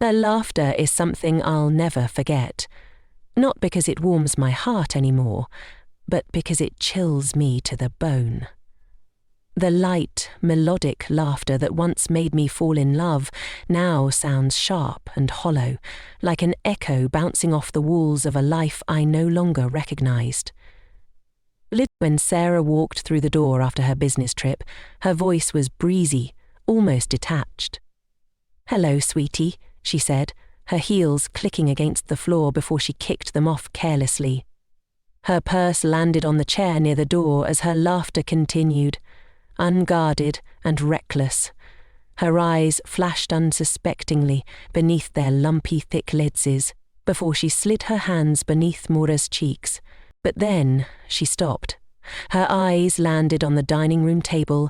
Their laughter is something I'll never forget, not because it warms my heart anymore, but because it chills me to the bone. The light, melodic laughter that once made me fall in love now sounds sharp and hollow, like an echo bouncing off the walls of a life I no longer recognized. When Sarah walked through the door after her business trip, her voice was breezy, almost detached. "Hello, sweetie," she said, her heels clicking against the floor before she kicked them off carelessly. Her purse landed on the chair near the door as her laughter continued, unguarded and reckless. Her eyes flashed unsuspectingly beneath their lumpy thick lenses before she slid her hands beneath Maura's cheeks. But then she stopped. Her eyes landed on the dining room table,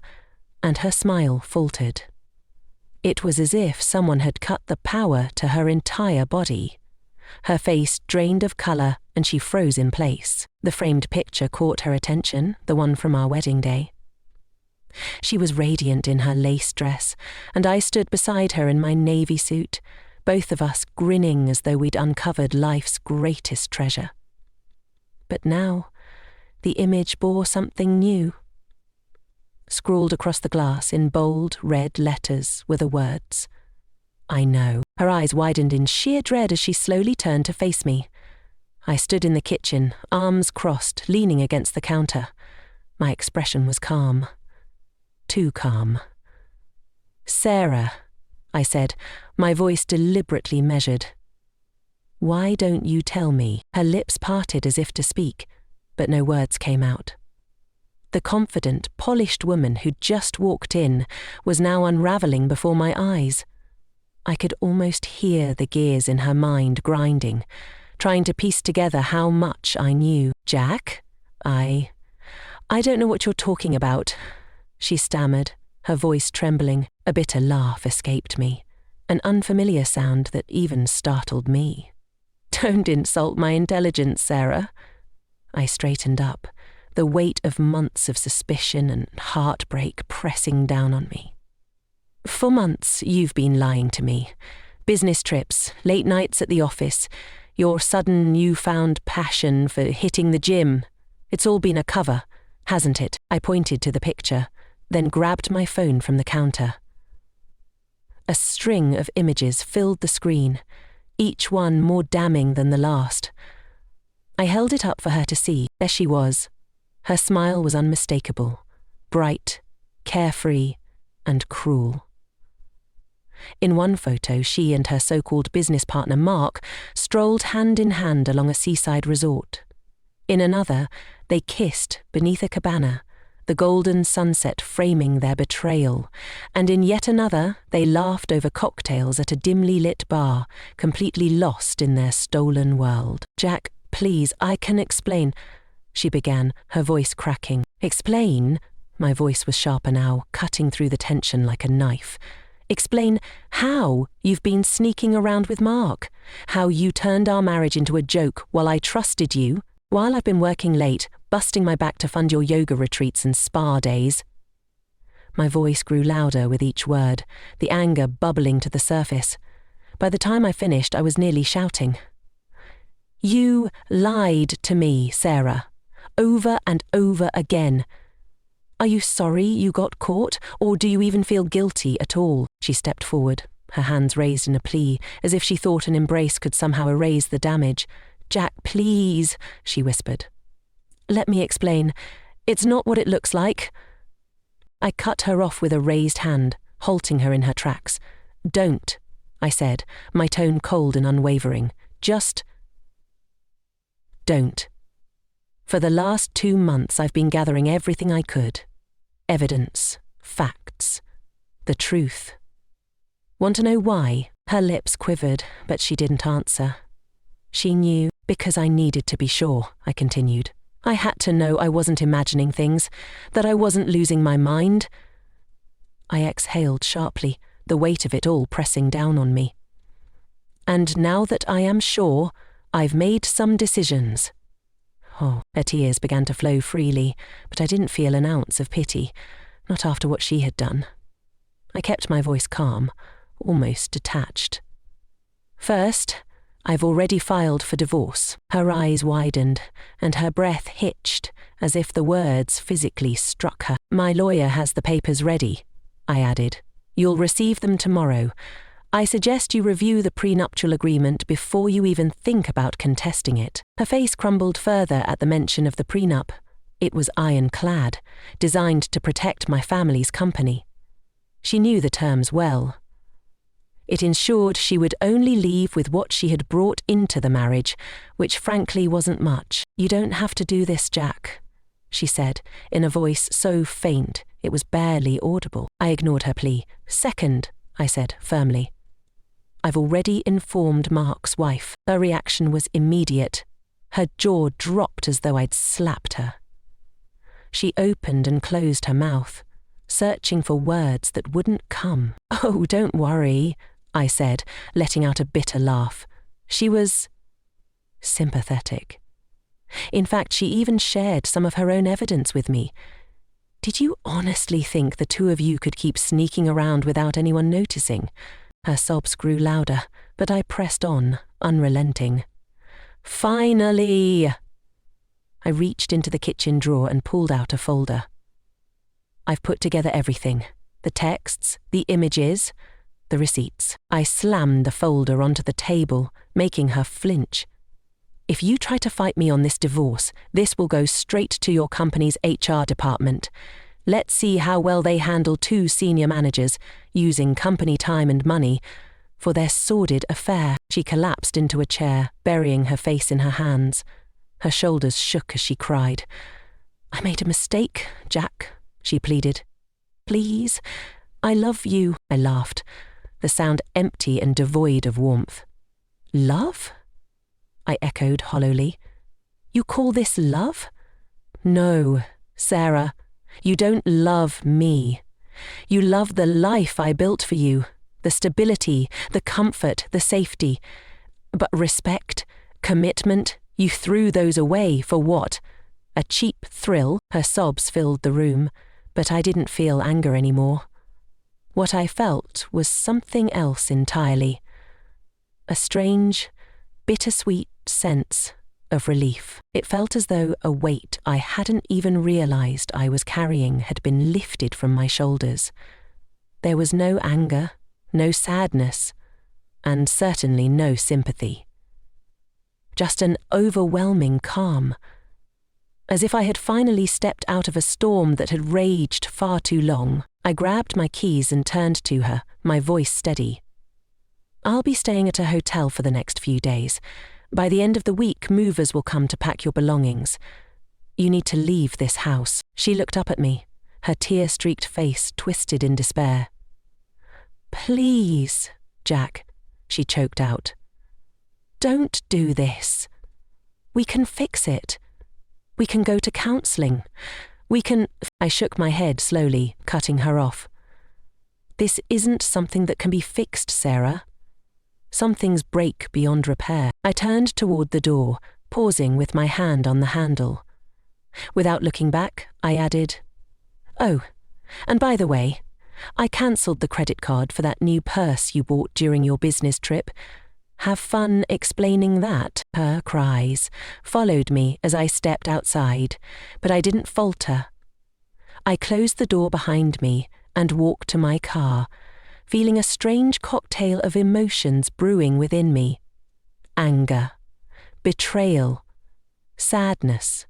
and her smile faltered. It was as if someone had cut the power to her entire body. Her face drained of colour, and she froze in place. The framed picture caught her attention, the one from our wedding day. She was radiant in her lace dress, and I stood beside her in my navy suit, both of us grinning as though we'd uncovered life's greatest treasure. But now, the image bore something new. Scrawled across the glass in bold red letters were the words, "I know." Her eyes widened in sheer dread as she slowly turned to face me. I stood in the kitchen, arms crossed, leaning against the counter. My expression was calm. Too calm. "Sarah," I said, my voice deliberately measured. "Why don't you tell me?" Her lips parted as if to speak, but no words came out. The confident, polished woman who'd just walked in was now unravelling before my eyes. I could almost hear the gears in her mind grinding, trying to piece together how much I knew. "Jack, I don't know what you're talking about," she stammered, her voice trembling. A bitter laugh escaped me, an unfamiliar sound that even startled me. "Don't insult my intelligence, Sarah." I straightened up, the weight of months of suspicion and heartbreak pressing down on me. "For months you've been lying to me. Business trips, late nights at the office, your sudden newfound passion for hitting the gym. It's all been a cover, hasn't it?" I pointed to the picture, then grabbed my phone from the counter. A string of images filled the screen, each one more damning than the last. I held it up for her to see. There she was. Her smile was unmistakable, bright, carefree, and cruel. In one photo, she and her so-called business partner Mark strolled hand in hand along a seaside resort. In another, they kissed beneath a cabana, the golden sunset framing their betrayal, and in yet another, they laughed over cocktails at a dimly lit bar, completely lost in their stolen world. "Jack, please, I can explain," she began, her voice cracking. "Explain?" My voice was sharper now, cutting through the tension like a knife. "Explain how you've been sneaking around with Mark, how you turned our marriage into a joke while I trusted you, while I've been working late, busting my back to fund your yoga retreats and spa days." My voice grew louder with each word, the anger bubbling to the surface. By the time I finished, I was nearly shouting. "You lied to me, Sarah, over and over again. Are you sorry you got caught, or do you even feel guilty at all?" She stepped forward, her hands raised in a plea, as if she thought an embrace could somehow erase the damage. "Jack, please," she whispered. "Let me explain. It's not what it looks like." I cut her off with a raised hand, halting her in her tracks. "Don't," I said, my tone cold and unwavering. "Just don't. For the last 2 months I've been gathering everything I could. Evidence, facts, the truth. Want to know why?" Her lips quivered, but she didn't answer. She knew, because I needed to be sure, I continued. I had to know I wasn't imagining things, that I wasn't losing my mind. I exhaled sharply, the weight of it all pressing down on me. "And now that I am sure, I've made some decisions." Oh, her tears began to flow freely, but I didn't feel an ounce of pity, not after what she had done. I kept my voice calm, almost detached. First, I've already filed for divorce. Her eyes widened, and her breath hitched, as if the words physically struck her. My lawyer has the papers ready, I added. You'll receive them tomorrow. I suggest you review the prenuptial agreement before you even think about contesting it. Her face crumbled further at the mention of the prenup. It was ironclad, designed to protect my family's company. She knew the terms well. It ensured she would only leave with what she had brought into the marriage, which frankly wasn't much. You don't have to do this, Jack, she said, in a voice so faint it was barely audible. I ignored her plea. Second, I said firmly. I've already informed Mark's wife. Her reaction was immediate. Her jaw dropped as though I'd slapped her. She opened and closed her mouth, searching for words that wouldn't come. Oh, don't worry, I said, letting out a bitter laugh. She was sympathetic. In fact, she even shared some of her own evidence with me. Did you honestly think the two of you could keep sneaking around without anyone noticing? Her sobs grew louder, but I pressed on, unrelenting. Finally! I reached into the kitchen drawer and pulled out a folder. I've put together everything. The texts, the images, the receipts. I slammed the folder onto the table, making her flinch. If you try to fight me on this divorce, this will go straight to your company's HR department. Let's see how well they handle two senior managers, using company time and money, for their sordid affair. She collapsed into a chair, burying her face in her hands. Her shoulders shook as she cried. I made a mistake, Jack, she pleaded. Please, I love you, I laughed, the sound empty and devoid of warmth. Love? I echoed hollowly. You call this love? No, Sarah, you don't love me. You love the life I built for you, the stability, the comfort, the safety. But respect, commitment, you threw those away for what? A cheap thrill? Her sobs filled the room, but I didn't feel anger anymore. What I felt was something else entirely. A strange, bittersweet sense of relief. It felt as though a weight I hadn't even realized I was carrying had been lifted from my shoulders. There was no anger, no sadness, and certainly no sympathy. Just an overwhelming calm, as if I had finally stepped out of a storm that had raged far too long. I grabbed my keys and turned to her, my voice steady. I'll be staying at a hotel for the next few days. By the end of the week, movers will come to pack your belongings. You need to leave this house. She looked up at me, her tear-streaked face twisted in despair. Please, Jack, she choked out. Don't do this. We can fix it. We can go to counselling. We can... I shook my head slowly, cutting her off. This isn't something that can be fixed, Sarah. Some things break beyond repair. I turned toward the door, pausing with my hand on the handle. Without looking back, I added, Oh, and by the way, I cancelled the credit card for that new purse you bought during your business trip. Have fun explaining that. Her cries followed me as I stepped outside, but I didn't falter. I closed the door behind me and walked to my car, feeling a strange cocktail of emotions brewing within me. Anger, betrayal, sadness.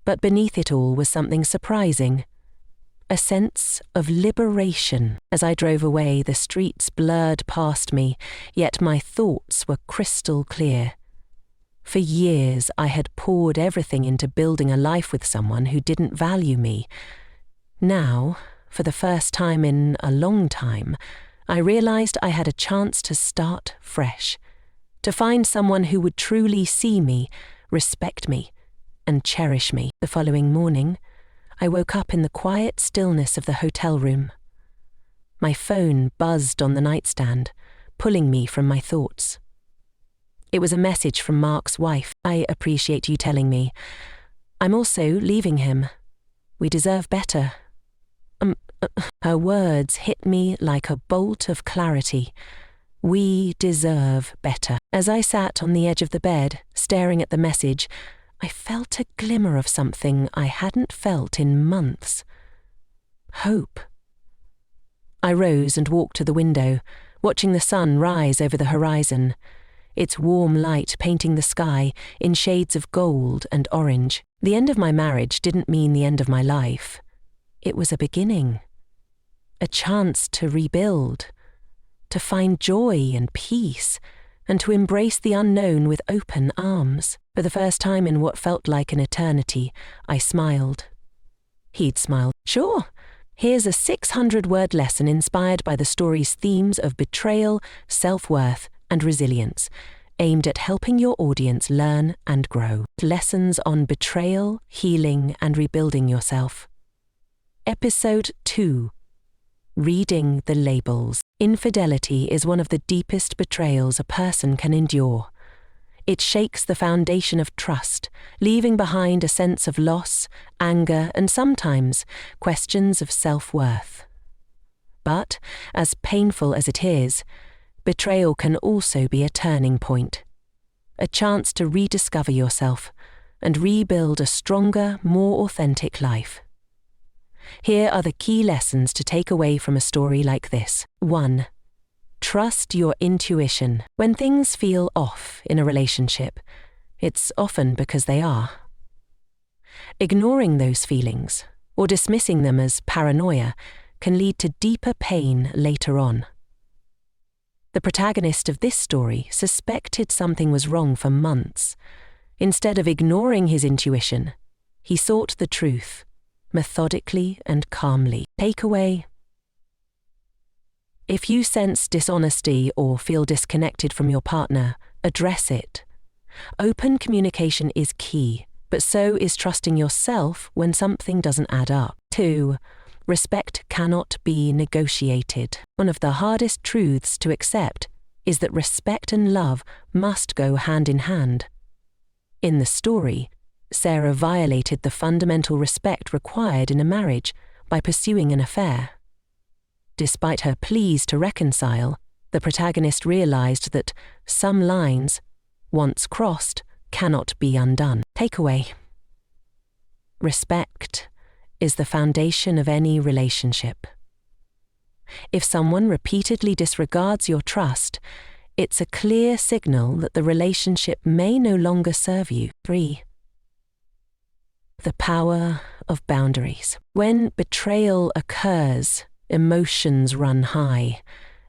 But beneath it all was something surprising. A sense of liberation. As I drove away, the streets blurred past me, yet my thoughts were crystal clear. For years, I had poured everything into building a life with someone who didn't value me. Now, for the first time in a long time, I realized I had a chance to start fresh, to find someone who would truly see me, respect me, and cherish me. The following morning, I woke up in the quiet stillness of the hotel room. My phone buzzed on the nightstand, pulling me from my thoughts. It was a message from Mark's wife. I appreciate you telling me. I'm also leaving him. We deserve better. Her words hit me like a bolt of clarity. We deserve better. As I sat on the edge of the bed, staring at the message, I felt a glimmer of something I hadn't felt in months. Hope. I rose and walked to the window, watching the sun rise over the horizon, its warm light painting the sky in shades of gold and orange. The end of my marriage didn't mean the end of my life. It was a beginning. A chance to rebuild, to find joy and peace, and to embrace the unknown with open arms. For the first time in what felt like an eternity, I smiled. He'd smiled. Sure, here's a 600-word lesson inspired by the story's themes of betrayal, self-worth, and resilience, aimed at helping your audience learn and grow. Lessons on betrayal, healing, and rebuilding yourself. Episode 2. Reading the labels. Infidelity is one of the deepest betrayals a person can endure. It shakes the foundation of trust, leaving behind a sense of loss, anger, and sometimes questions of self-worth. But, as painful as it is, betrayal can also be a turning point, a chance to rediscover yourself and rebuild a stronger, more authentic life. Here are the key lessons to take away from a story like this. 1. Trust your intuition. When things feel off in a relationship, it's often because they are. Ignoring those feelings, or dismissing them as paranoia, can lead to deeper pain later on. The protagonist of this story suspected something was wrong for months. Instead of ignoring his intuition, he sought the truth, methodically and calmly. Takeaway: if you sense dishonesty or feel disconnected from your partner, address it. Open communication is key, but so is trusting yourself when something doesn't add up. 2. Respect cannot be negotiated. One of the hardest truths to accept is that respect and love must go hand in hand. In the story, Sarah violated the fundamental respect required in a marriage by pursuing an affair. Despite her pleas to reconcile, the protagonist realized that some lines, once crossed, cannot be undone. Takeaway: respect is the foundation of any relationship. If someone repeatedly disregards your trust, it's a clear signal that the relationship may no longer serve you. 3. The power of boundaries. When betrayal occurs, emotions run high,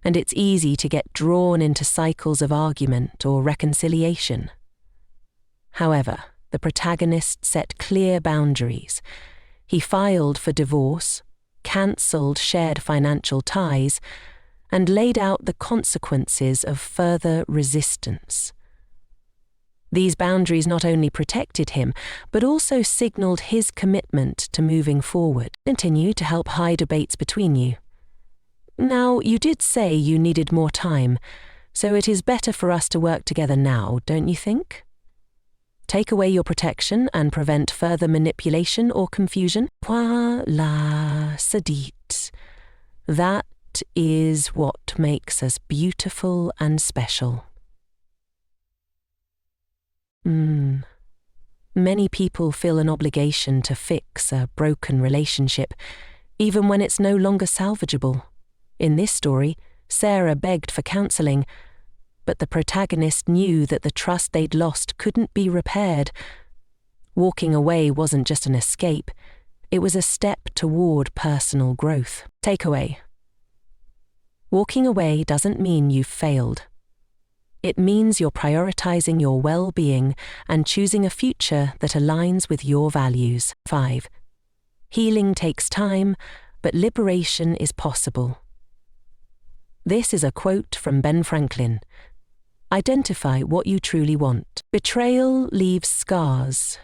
and it's easy to get drawn into cycles of argument or reconciliation. However, the protagonist set clear boundaries. He filed for divorce, cancelled shared financial ties, and laid out the consequences of further resistance. These boundaries not only protected him, but also signalled his commitment to moving forward. Continue to help high debates between you. Now, you did say you needed more time, so it is better for us to work together now, don't you think? Take away your protection and prevent further manipulation or confusion. Voilà, Sadit. That is what makes us beautiful and special. Many people feel an obligation to fix a broken relationship, even when it's no longer salvageable. In this story, Sarah begged for counselling, but the protagonist knew that the trust they'd lost couldn't be repaired. Walking away wasn't just an escape, it was a step toward personal growth. Takeaway: walking away doesn't mean you've failed. It means you're prioritizing your well-being and choosing a future that aligns with your values. 5. Healing takes time, but liberation is possible. This is a quote from Ben Franklin. Identify what you truly want. Betrayal leaves scars,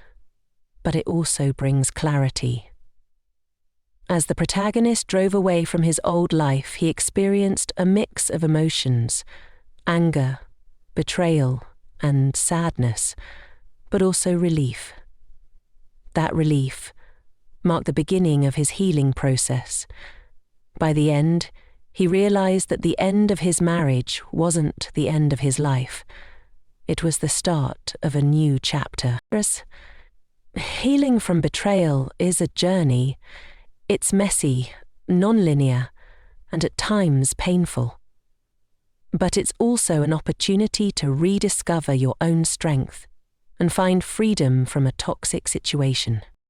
but it also brings clarity. As the protagonist drove away from his old life, he experienced a mix of emotions: anger, betrayal, and sadness, but also relief. That relief marked the beginning of his healing process. By the end, he realized that the end of his marriage wasn't the end of his life. It was the start of a new chapter. Healing from betrayal is a journey. It's messy, non-linear, and at times painful. But it's also an opportunity to rediscover your own strength and find freedom from a toxic situation.